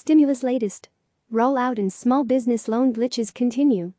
Stimulus latest. Rollout and small business loan glitches continue.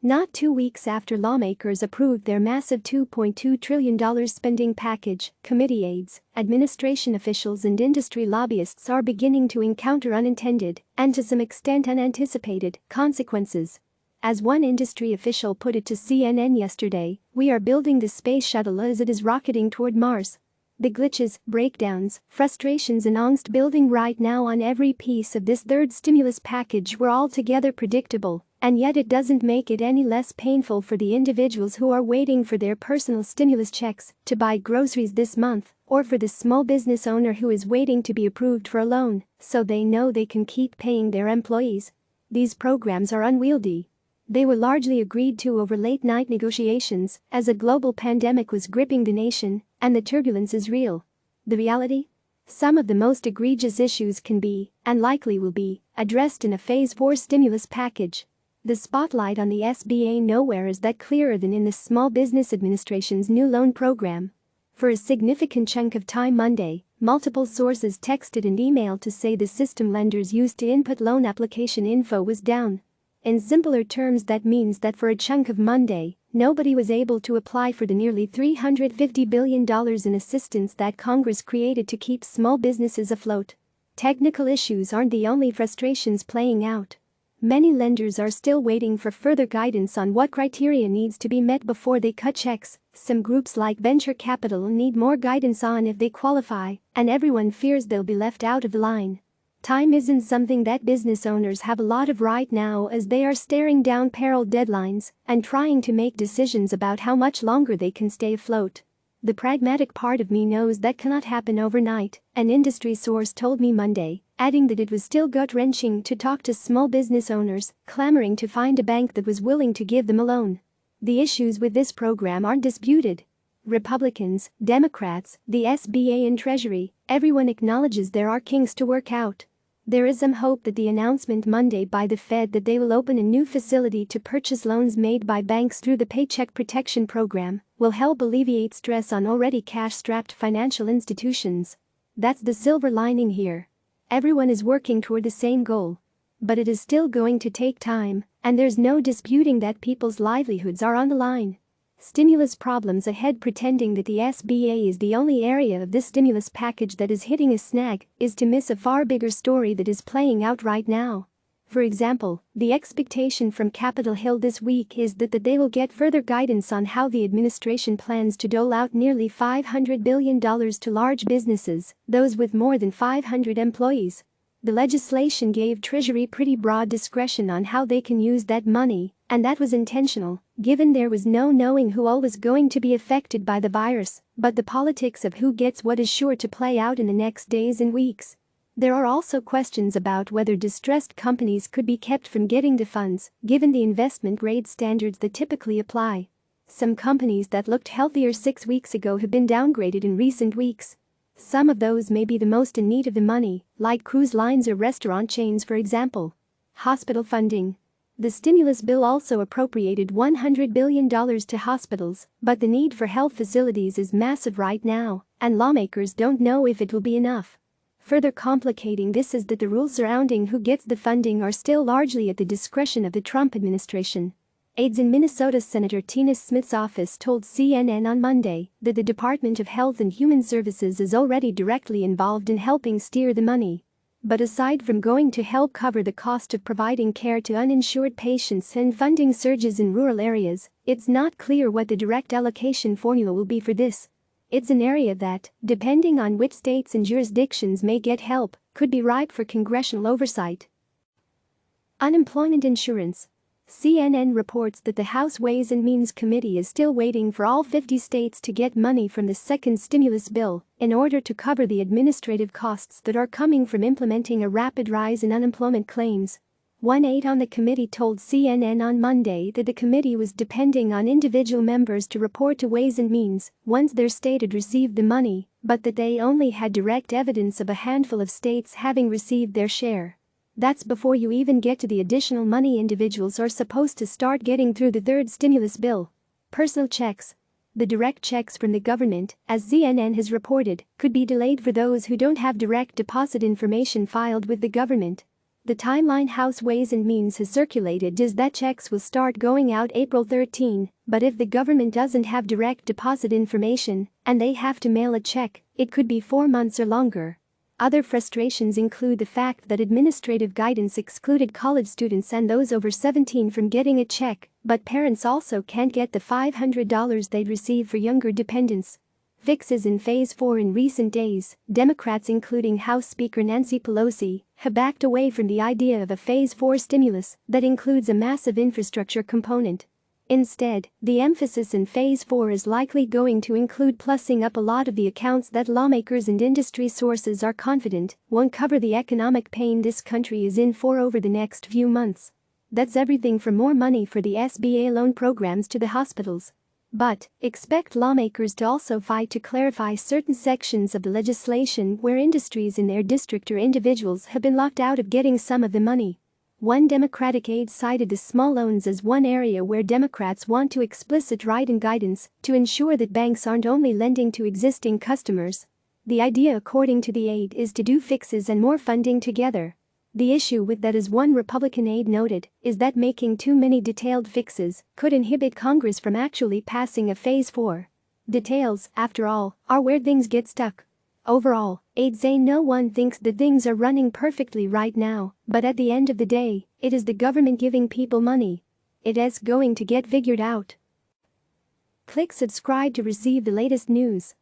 Not 2 weeks after lawmakers approved their massive $2.2 trillion spending package, committee aides, administration officials and industry lobbyists are beginning to encounter unintended, and to some extent unanticipated, consequences. As one industry official put it to CNN yesterday, "We are building the space shuttle as it is rocketing toward Mars. The glitches, breakdowns, frustrations and angst building right now on every piece of this third stimulus package were altogether predictable, and yet it doesn't make it any less painful for the individuals who are waiting for their personal stimulus checks to buy groceries this month, or for the small business owner who is waiting to be approved for a loan so they know they can keep paying their employees. These programs are unwieldy. They were largely agreed to over late-night negotiations as a global pandemic was gripping the nation, and the turbulence is real. The reality? Some of the most egregious issues can be, and likely will be, addressed in a Phase 4 stimulus package. The spotlight on the SBA nowhere is that clearer than in the Small Business Administration's new loan program. For a significant chunk of time Monday, multiple sources texted and emailed to say the system lenders used to input loan application info was down. In simpler terms, that means that for a chunk of Monday, nobody was able to apply for the nearly $350 billion in assistance that Congress created to keep small businesses afloat. Technical issues aren't the only frustrations playing out. Many lenders are still waiting for further guidance on what criteria needs to be met before they cut checks. Some groups like venture capital need more guidance on if they qualify, and everyone fears they'll be left out of the line. Time isn't something that business owners have a lot of right now, as they are staring down payroll deadlines and trying to make decisions about how much longer they can stay afloat. The pragmatic part of me knows that cannot happen overnight, an industry source told me Monday, adding that it was still gut-wrenching to talk to small business owners clamoring to find a bank that was willing to give them a loan. The issues with this program aren't disputed. Republicans, Democrats, the SBA and Treasury, everyone acknowledges there are kinks to work out. There is some hope that the announcement Monday by the Fed that they will open a new facility to purchase loans made by banks through the Paycheck Protection Program will help alleviate stress on already cash-strapped financial institutions. That's the silver lining here. Everyone is working toward the same goal. But it is still going to take time, and there's no disputing that people's livelihoods are on the line. Stimulus problems ahead. Pretending that the SBA is the only area of this stimulus package that is hitting a snag is to miss a far bigger story that is playing out right now. For example, the expectation from Capitol Hill this week is that they will get further guidance on how the administration plans to dole out nearly $500 billion to large businesses, those with more than 500 employees. The legislation gave Treasury pretty broad discretion on how they can use that money, and that was intentional, given there was no knowing who all was going to be affected by the virus, but the politics of who gets what is sure to play out in the next days and weeks. There are also questions about whether distressed companies could be kept from getting the funds, given the investment grade standards that typically apply. Some companies that looked healthier 6 weeks ago have been downgraded in recent weeks. Some of those may be the most in need of the money, like cruise lines or restaurant chains, for example. Hospital funding. The stimulus bill also appropriated $100 billion to hospitals, but the need for health facilities is massive right now, and lawmakers don't know if it will be enough. Further complicating this is that the rules surrounding who gets the funding are still largely at the discretion of the Trump administration. Aides in Minnesota Senator Tina Smith's office told CNN on Monday that the Department of Health and Human Services is already directly involved in helping steer the money. But aside from going to help cover the cost of providing care to uninsured patients and funding surges in rural areas, it's not clear what the direct allocation formula will be for this. It's an area that, depending on which states and jurisdictions may get help, could be ripe for congressional oversight. Unemployment insurance. CNN reports that the House Ways and Means Committee is still waiting for all 50 states to get money from the second stimulus bill in order to cover the administrative costs that are coming from implementing a rapid rise in unemployment claims. One aide on the committee told CNN on Monday that the committee was depending on individual members to report to Ways and Means once their state had received the money, but that they only had direct evidence of a handful of states having received their share. That's before you even get to the additional money individuals are supposed to start getting through the third stimulus bill. Personal checks. The direct checks from the government, as CNN has reported, could be delayed for those who don't have direct deposit information filed with the government. The timeline House Ways and Means has circulated is that checks will start going out April 13, but if the government doesn't have direct deposit information and they have to mail a check, it could be 4 months or longer. Other frustrations include the fact that administrative guidance excluded college students and those over 17 from getting a check, but parents also can't get the $500 they'd receive for younger dependents. Fixes in Phase 4 in recent days, Democrats including House Speaker Nancy Pelosi have backed away from the idea of a Phase 4 stimulus that includes a massive infrastructure component. Instead, the emphasis in Phase 4 is likely going to include plussing up a lot of the accounts that lawmakers and industry sources are confident won't cover the economic pain this country is in for over the next few months. That's everything from more money for the SBA loan programs to the hospitals. But expect lawmakers to also fight to clarify certain sections of the legislation where industries in their district or individuals have been locked out of getting some of the money. One Democratic aide cited the small loans as one area where Democrats want to explicit write-in guidance to ensure that banks aren't only lending to existing customers. The idea, according to the aide, is to do fixes and more funding together. The issue with that, as one Republican aide noted, is that making too many detailed fixes could inhibit Congress from actually passing a Phase 4. Details, after all, are where things get stuck. Overall, aides say no one thinks that things are running perfectly right now, but at the end of the day, it is the government giving people money. It is going to get figured out. Click subscribe to receive the latest news.